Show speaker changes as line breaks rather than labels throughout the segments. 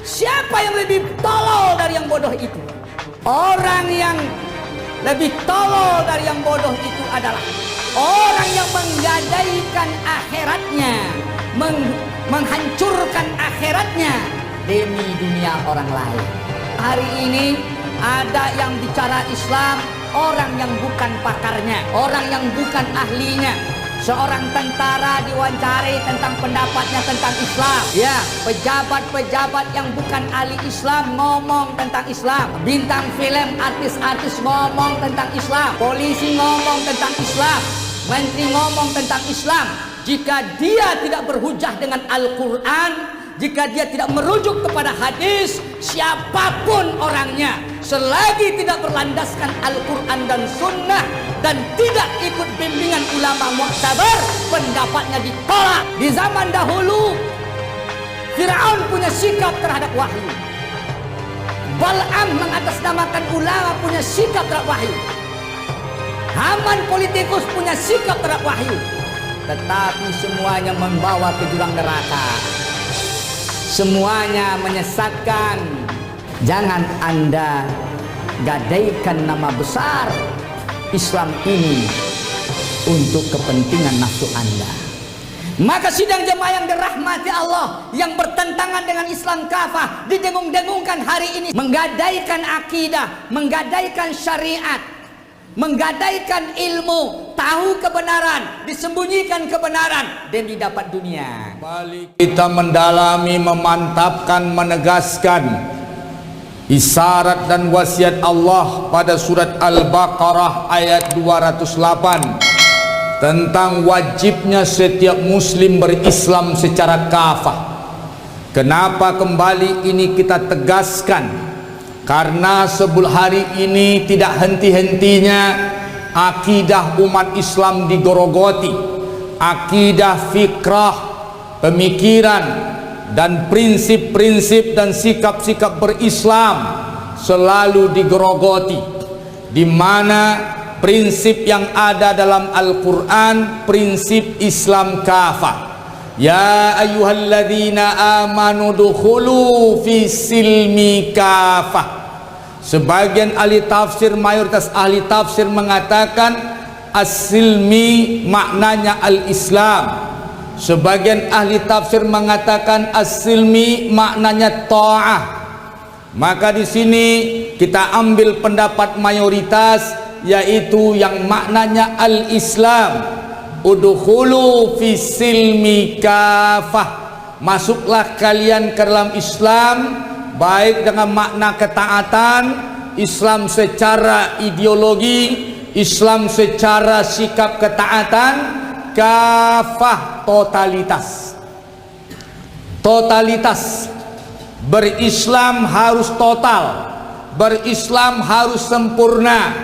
Siapa yang lebih tolol dari yang bodoh itu? Orang yang lebih tolol dari yang bodoh itu adalah orang yang menggadaikan akhiratnya, menghancurkan akhiratnya demi dunia orang lain. Hari ini ada yang bicara Islam, orang yang bukan pakarnya, orang yang bukan ahlinya. Seorang tentara diwawancari tentang pendapatnya tentang Islam. Ya, pejabat-pejabat yang bukan ahli Islam ngomong tentang Islam. Bintang film, artis-artis ngomong tentang Islam. Polisi ngomong tentang Islam. Menteri ngomong tentang Islam. Jika dia tidak berhujah dengan Al-Quran, jika dia tidak merujuk kepada hadis, siapapun orangnya, selagi tidak berlandaskan Al-Quran dan Sunnah dan tidak ikut bimbingan ulama mu'tabar, pendapatnya ditolak. Di zaman dahulu, Fir'aun punya sikap terhadap wahyu. Bal'am mengatasnamakan ulama punya sikap terhadap wahyu. Haman politikus punya sikap terhadap wahyu. Tetapi semuanya membawa ke jurang neraka. Semuanya menyesatkan. Jangan Anda gadaikan nama besar Islam ini untuk kepentingan nafsu Anda. Maka sidang jemaah yang dirahmati Allah, yang bertentangan dengan Islam kafah, didengung-dengungkan hari ini, menggadaikan akidah, menggadaikan syariat, menggadaikan ilmu, tahu kebenaran, disembunyikan kebenaran demi dapat dunia.
Kembali kita mendalami, memantapkan, menegaskan isyarat dan wasiat Allah pada surat Al-Baqarah ayat 208 tentang wajibnya setiap muslim berislam secara kafah. Kenapa kembali ini kita tegaskan? Karena sebelum hari ini tidak henti-hentinya akidah umat Islam digorogoti, akidah, fikrah, pemikiran dan prinsip-prinsip dan sikap-sikap berislam selalu digerogoti, di mana prinsip yang ada dalam Al-Quran prinsip Islam kafah. Ya ayyuhalladzina amanu dukhulu fi silmi kafah. Sebagian ahli tafsir, mayoritas ahli tafsir mengatakan as-silmi maknanya al-Islam. Sebagian ahli tafsir mengatakan as-silmi maknanya ta'ah. Maka di sini kita ambil pendapat mayoritas, yaitu yang maknanya al-Islam. Udkhulu fi silmi kafah. Masuklah kalian ke dalam Islam, baik dengan makna ketaatan, Islam secara ideologi, Islam secara sikap ketaatan, kafah totalitas. Totalitas. Berislam harus total, berislam harus sempurna.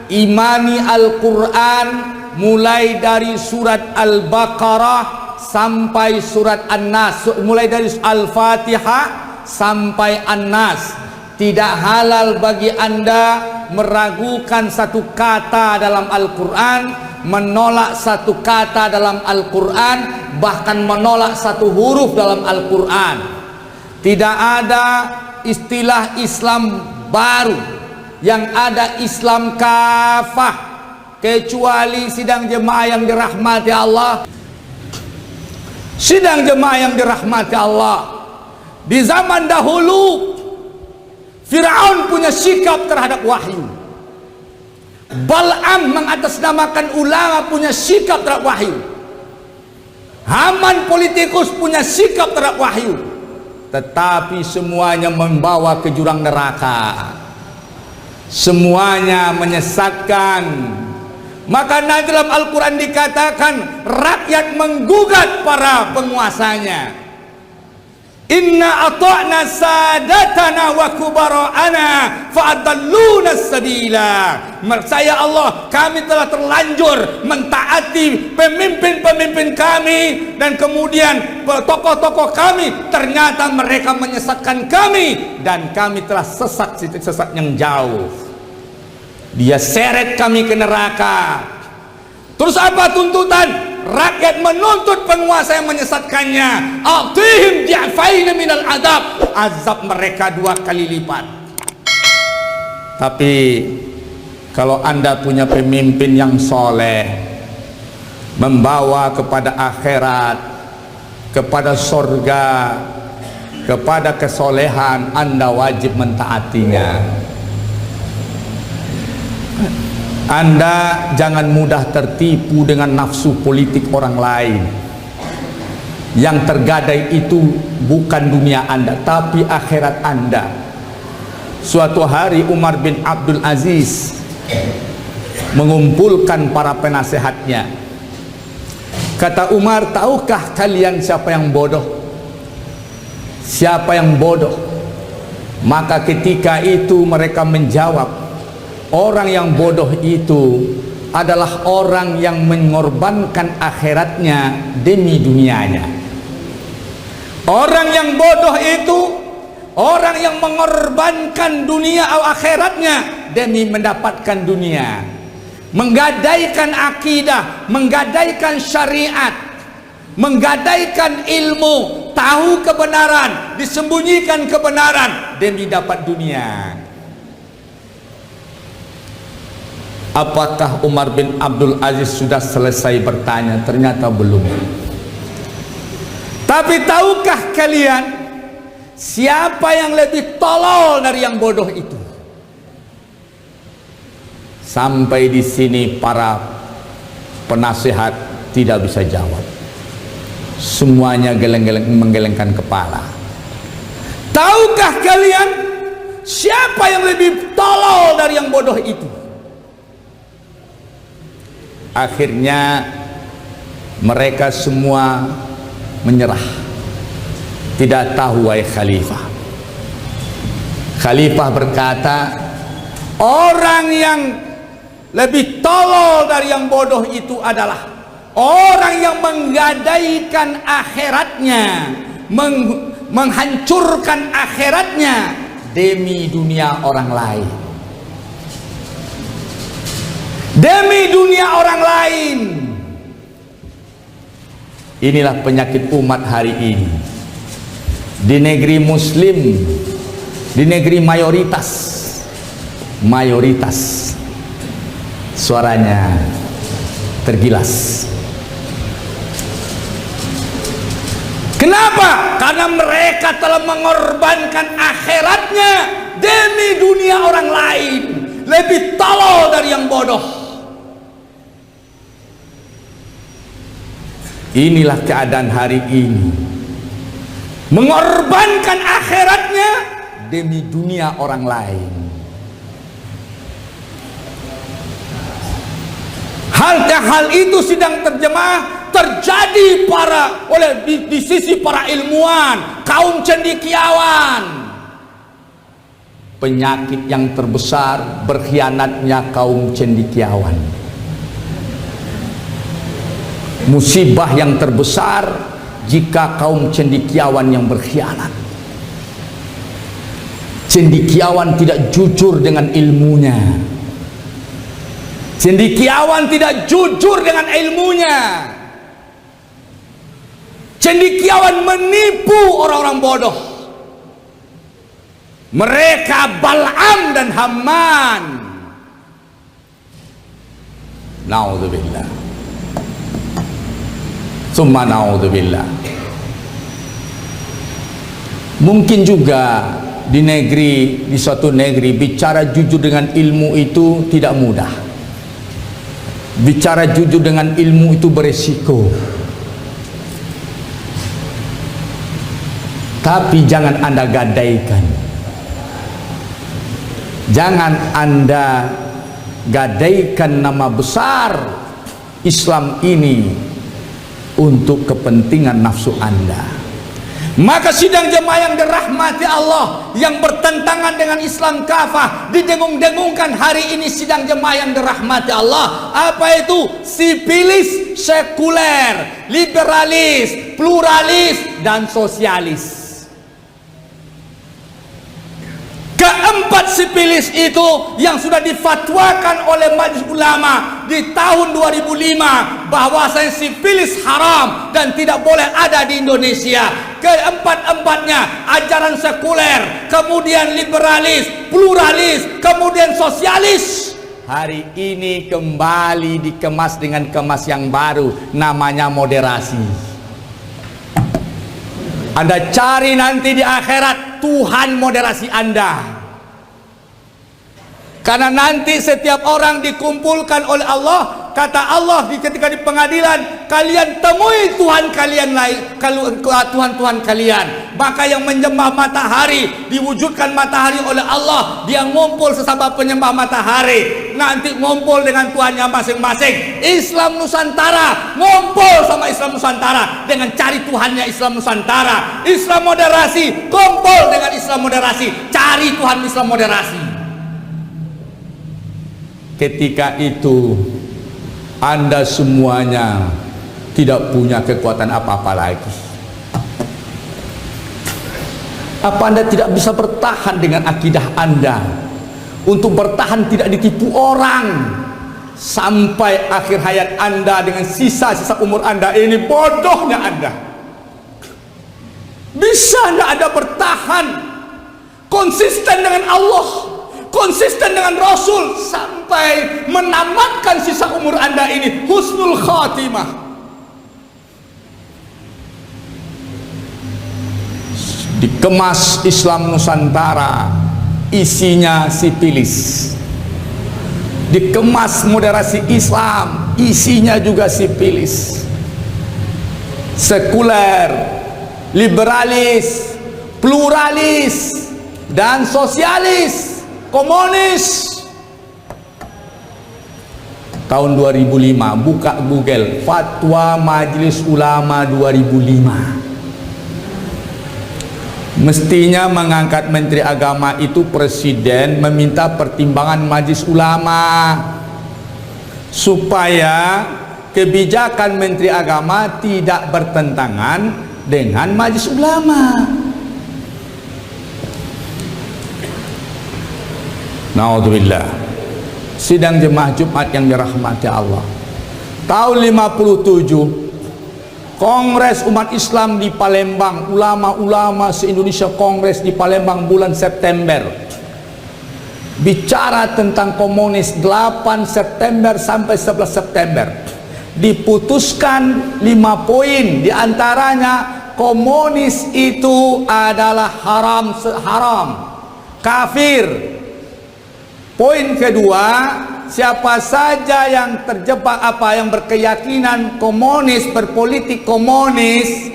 Imani Al-Quran mulai dari surat Al-Baqarah sampai surat An-Nas, mulai dari Al-Fatihah sampai An-Nas. Tidak halal bagi Anda meragukan satu kata dalam Al-Quran, menolak satu kata dalam Al-Quran, bahkan menolak satu huruf dalam Al-Quran. Tidak ada istilah Islam baru, yang ada Islam kafah. Kecuali sidang jemaah yang dirahmati Allah, sidang jemaah yang dirahmati Allah, di zaman dahulu Fir'aun punya sikap terhadap wahyu. Bal'am mengatasnamakan ulama punya sikap terhadap wahyu. Haman politikus punya sikap terhadap wahyu. Tetapi semuanya membawa ke jurang neraka. Semuanya menyesatkan. Maka nanti dalam Al-Quran dikatakan rakyat menggugat para penguasanya. Inna ata'na sadatana wa kubara'ana fa'adalluna sabila. Saya Allah, kami telah terlanjur mentaati pemimpin-pemimpin kami, dan kemudian tokoh-tokoh kami ternyata mereka menyesatkan kami, dan kami telah sesat yang jauh. Dia seret kami ke neraka. Terus apa tuntutan? Rakyat menuntut penguasa yang menyesatkannya. A'tihim di'fain minal adab. Azab mereka 2 kali lipat. Tapi kalau Anda punya pemimpin yang soleh, membawa kepada akhirat, kepada surga, kepada kesolehan, Anda wajib mentaatinya. Anda jangan mudah tertipu dengan nafsu politik orang lain. Yang tergadai itu bukan dunia Anda, tapi akhirat Anda. Suatu hari Umar bin Abdul Aziz mengumpulkan para penasehatnya. Kata Umar, tahukah kalian siapa yang bodoh? Siapa yang bodoh? Maka ketika itu mereka menjawab, orang yang bodoh itu adalah orang yang mengorbankan akhiratnya demi dunianya. Orang yang bodoh itu orang yang mengorbankan dunia atau akhiratnya demi mendapatkan dunia, menggadaikan akidah, menggadaikan syariat, menggadaikan ilmu, tahu kebenaran, disembunyikan kebenaran demi dapat dunia. Apakah Umar bin Abdul Aziz sudah selesai bertanya? Ternyata belum. Tapi tahukah kalian siapa yang lebih tolol dari yang bodoh itu? Sampai di sini para penasehat tidak bisa jawab. Semuanya menggelengkan kepala. Tahukah kalian siapa yang lebih tolol dari yang bodoh itu? Akhirnya mereka semua menyerah. Tidak tahu wahai khalifah. Khalifah berkata, orang yang lebih tolol dari yang bodoh itu adalah orang yang menggadaikan akhiratnya, menghancurkan akhiratnya demi dunia orang lain. Demi dunia orang lain. Inilah penyakit umat hari ini. Di negeri muslim, di negeri mayoritas suaranya tergilas. Kenapa? Karena mereka telah mengorbankan akhiratnya demi dunia orang lain. Lebih tolol dari yang bodoh. Inilah keadaan hari ini. Mengorbankan akhiratnya demi dunia orang lain. Hal itu sedang terjadi di sisi para ilmuwan, kaum cendekiawan. Penyakit yang terbesar berkhianatnya kaum cendekiawan. Musibah yang terbesar jika kaum cendekiawan yang berkhianat. Cendekiawan tidak jujur dengan ilmunya. Cendekiawan tidak jujur dengan ilmunya. Cendekiawan menipu orang-orang bodoh. Mereka Bal'am dan Haman. Na'udzubillah. Summa na'udzubillah. Mungkin juga di suatu negeri bicara jujur dengan ilmu itu tidak mudah. Bicara jujur dengan ilmu itu beresiko. Tapi jangan Anda gadaikan. Jangan Anda gadaikan nama besar Islam ini untuk kepentingan nafsu Anda. Maka sidang jemaah yang dirahmati Allah, yang bertentangan dengan Islam kafah, didengung-dengungkan hari ini sidang jemaah yang dirahmati Allah. Apa itu? Sipilis, sekuler, liberalis, pluralis, dan sosialis. Keempat sipilis itu yang sudah difatwakan oleh majelis ulama, di tahun 2005 bahwasanya sifilis haram dan tidak boleh ada di Indonesia. Keempat-empatnya ajaran sekuler, kemudian liberalis, pluralis, kemudian sosialis. Hari ini kembali dikemas dengan kemas yang baru, namanya moderasi. Anda cari nanti di akhirat Tuhan moderasi Anda. Karena nanti setiap orang dikumpulkan oleh Allah, kata Allah ketika di pengadilan, kalian temui Tuhan kalian lain, Tuhan-Tuhan kalian. Maka yang menyembah matahari, diwujudkan matahari oleh Allah, dia ngumpul sesama penyembah matahari, nanti ngumpul dengan Tuhannya masing-masing. Islam Nusantara ngumpul sama Islam Nusantara dengan cari Tuhannya Islam Nusantara. Islam moderasi kumpul dengan Islam moderasi, cari Tuhan Islam moderasi. Ketika itu Anda semuanya tidak punya kekuatan apa-apa lagi. Apa Anda tidak bisa bertahan dengan akidah Anda? Untuk bertahan tidak ditipu orang sampai akhir hayat Anda, dengan sisa-sisa umur Anda ini, bodohnya Anda. Bisa tidak Anda bertahan konsisten dengan Allah, konsisten dengan Rasul sampai menamatkan sisa umur Anda ini husnul khatimah? Dikemas Islam Nusantara, isinya sipilis. Dikemas moderasi Islam, isinya juga sipilis. Sekuler, liberalis, pluralis, dan sosialis, komunis. Tahun 2005, buka Google, Fatwa Majelis Ulama 2005. Mestinya mengangkat Menteri Agama itu Presiden meminta pertimbangan Majelis Ulama supaya kebijakan Menteri Agama tidak bertentangan dengan Majelis Ulama. Naudzubillah. Sidang jemaah Jumat yang dirahmati Allah, tahun 57 Kongres Umat Islam di Palembang, ulama-ulama se-Indonesia kongres di Palembang bulan September, bicara tentang komunis 8 September sampai 11 September. Diputuskan 5 poin, diantaranya komunis itu adalah haram, kafir. Poin kedua, siapa saja yang terjebak yang berkeyakinan komunis, berpolitik komunis,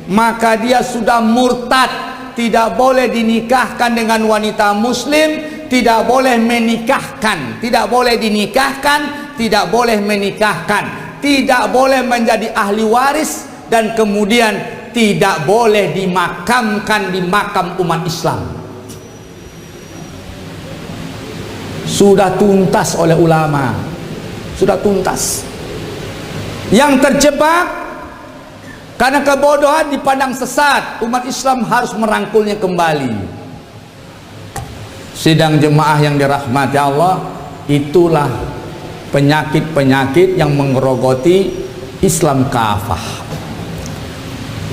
maka dia sudah murtad, tidak boleh dinikahkan dengan wanita muslim, tidak boleh menikahkan, tidak boleh dinikahkan, tidak boleh menikahkan, tidak boleh menjadi ahli waris, dan kemudian tidak boleh dimakamkan di makam umat Islam. Sudah tuntas oleh ulama, sudah tuntas. Yang terjebak karena kebodohan dipandang sesat, umat Islam harus merangkulnya kembali. Sidang jemaah yang dirahmati Allah, itulah penyakit-penyakit yang menggerogoti Islam kafah.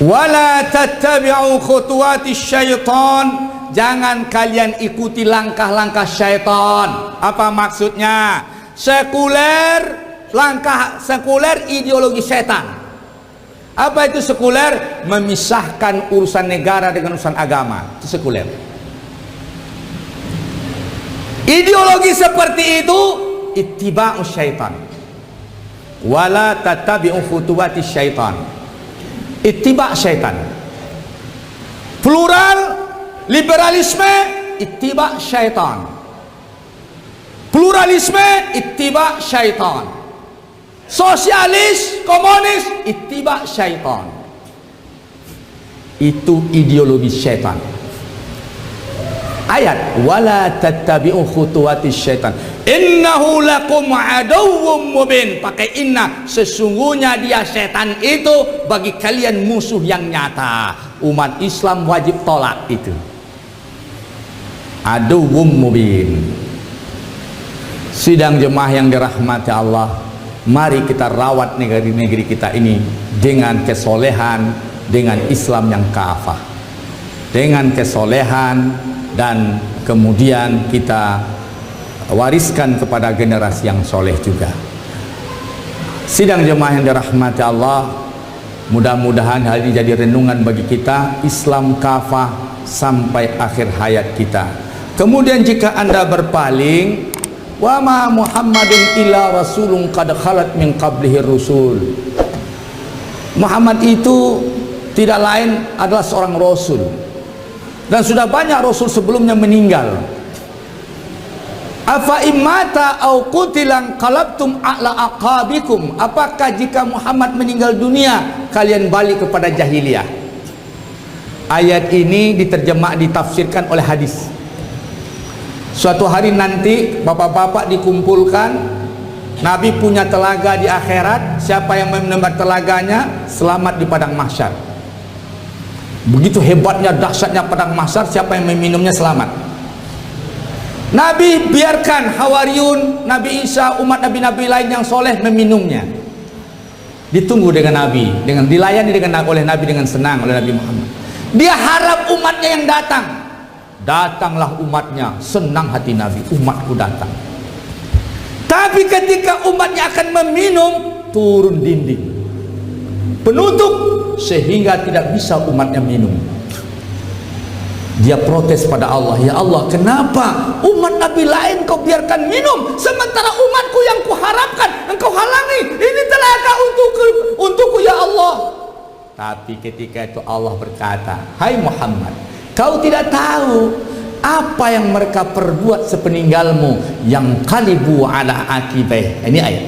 Wala tattabi'u khutuwati syaitan, jangan kalian ikuti langkah-langkah syaitan. Apa maksudnya? Sekuler, langkah sekuler, ideologi setan. Apa itu sekuler? Memisahkan urusan negara dengan urusan agama. Itu sekuler. Ideologi seperti itu ittiba'u syaitan. Wala tattabi'u khutuwati syaitan, ittiba' syaitan. Plural, liberalisme, ittiba' syaitan. Pluralisme, ittiba' syaitan. Sosialis, komunis, ittiba' syaitan. Itu ideologi syaitan. Ayat, wala tattabi'u khutuwati syaitan, innahu lakum aduwwum mubin. Pakai inna, sesungguhnya dia setan itu bagi kalian musuh yang nyata. Umat Islam wajib tolak itu. Aduwwum mubin. Sidang jemaah yang dirahmati Allah, Mari kita rawat negeri kita ini dengan kesolehan, dengan Islam yang kafah, dengan kesolehan, dan kemudian kita wariskan kepada generasi yang soleh juga. Sidang jemaah yang dirahmati Allah, mudah-mudahan hal ini jadi renungan bagi kita, Islam kafah sampai akhir hayat kita. Kemudian jika Anda berpaling, wa ma Muhammadun illa rasulun qad khalat min qablihi rusul. Muhammad itu tidak lain adalah seorang rasul, dan sudah banyak rasul sebelumnya meninggal. Afa immata au qutilan qalabtum ala aqabikum. Apakah jika Muhammad meninggal dunia kalian balik kepada jahiliyah? Ayat ini ditafsirkan oleh hadis. Suatu hari nanti bapak-bapak dikumpulkan, Nabi punya telaga di akhirat, siapa yang menempat telaganya selamat di padang mahsyar. Begitu hebatnya, dahsyatnya padang mahsyar, siapa yang meminumnya selamat. Nabi biarkan Hawariyun, Nabi Isa, umat nabi-nabi lain yang soleh meminumnya. Ditunggu dengan Nabi, dengan dilayani oleh Nabi dengan senang oleh Nabi Muhammad. Dia harap umatnya yang datang. Datanglah umatnya, senang hati Nabi, umatku datang. Tapi ketika umatnya akan meminum, turun dinding penutup sehingga tidak bisa umatnya minum. Dia protes pada Allah, ya Allah, kenapa umat Nabi lain kau biarkan minum, sementara umatku yang kuharapkan engkau halangi? Ini telaga untukku ya Allah. Tapi ketika itu Allah berkata, hai Muhammad, kau tidak tahu apa yang mereka perbuat sepeninggalmu, yang qalibu ala akibai. Ini ayat.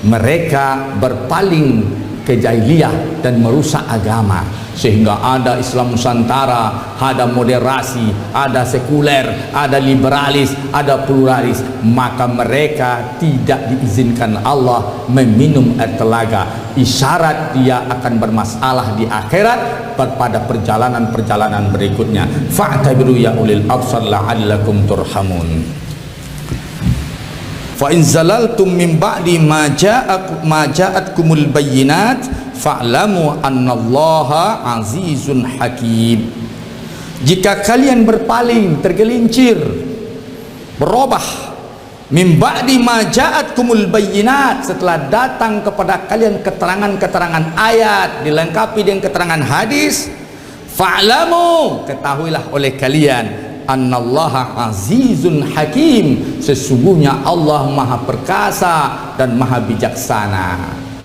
Mereka berpaling ke jahiliyah dan merusak agama, sehingga ada Islam Nusantara, ada moderasi, ada sekuler, ada liberalis, ada pluralis. Maka mereka tidak diizinkan Allah meminum air telaga. Isyarat dia akan bermasalah di akhirat pada perjalanan-perjalanan berikutnya. Fa'tabiru ya ulil absar la'allakum turhamun. Fa in zalaltum min ba'di ma ja'atkumul bayyinat fa'lamu annallaha azizun hakim. Jika kalian berpaling, tergelincir, berubah, min ba'di ma ja'atkumul bayyinat, setelah datang kepada kalian keterangan-keterangan ayat dilengkapi dengan keterangan hadis, fa'lamu, ketahuilah oleh kalian, annallaha azizun hakim, sesungguhnya Allah maha perkasa dan maha bijaksana.